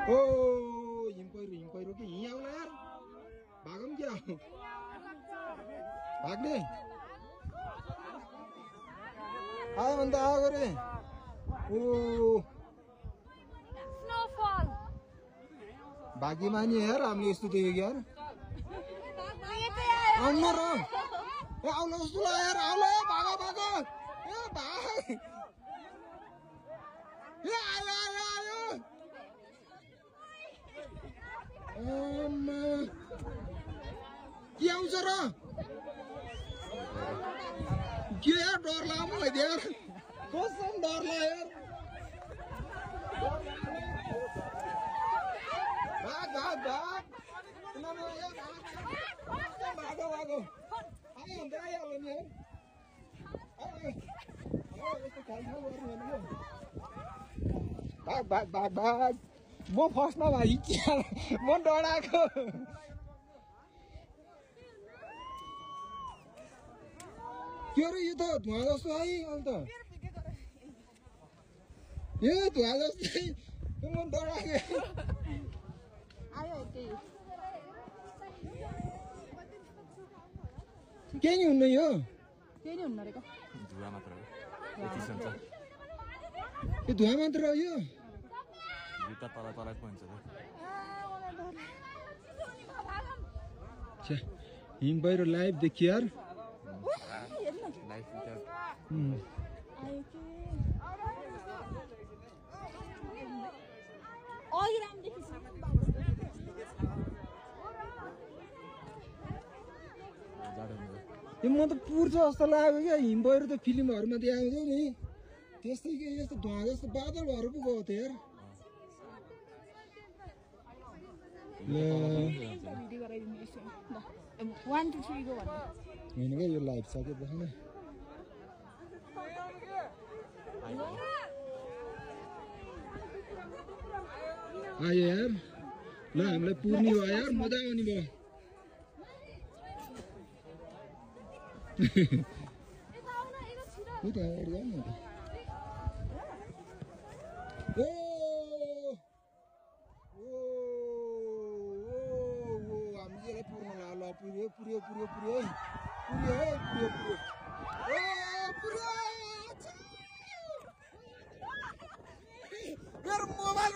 ओ हिम पहिरो कि हिँ आउला यार भागौँ क्या भाग्ने आयो भने त आएको रे ओ स्नोफल भाग्यमानी यार हामीले यस्तो देखेको यार आउनु र ए आउला जस्तो ल यार आउला भाग भाग ए भाग ए आयो आयो आयो के आउँछ र के यार डर लाग्यो मलाई यार कसम डर लाग्यो यार भाग भाग भाग भागो भागो आयो भने त आइहाल्यो नि भाग भाग भाग भाग म फर्स्टमा भाइ म डराएको के अरे यो त धुवा जस्तो है अन्त यो धुवा जस्तै म डराएको केही नि हुन्न यो केही नि हुन्न रे धुवा मात्र हो यति हुन्छ यो धुवा मात्र हो यो जुत्ता तल तल पो हुन्छ त हिम पहिरो लाइभ देखियो यार लाइफ म त पुर्छ जस्तो लाग्यो क्या हिम पहिरो त फिल्महरूमा देखाउँथ्यो नि त्यस्तै के यस्तो धुवा जस्तो बादलहरू पो गएको थियो यार होइन क्या यो लाइभ सक्यो देखाउन आयो यार ल हामीलाई पुर्ने भयो यार मजा आउने भयो हामी पुर्न ल पुर्यो पुर्यो पुर्यो पुर्यो पुर्यो पुर्यो पुर्यो मेरो मोबाइल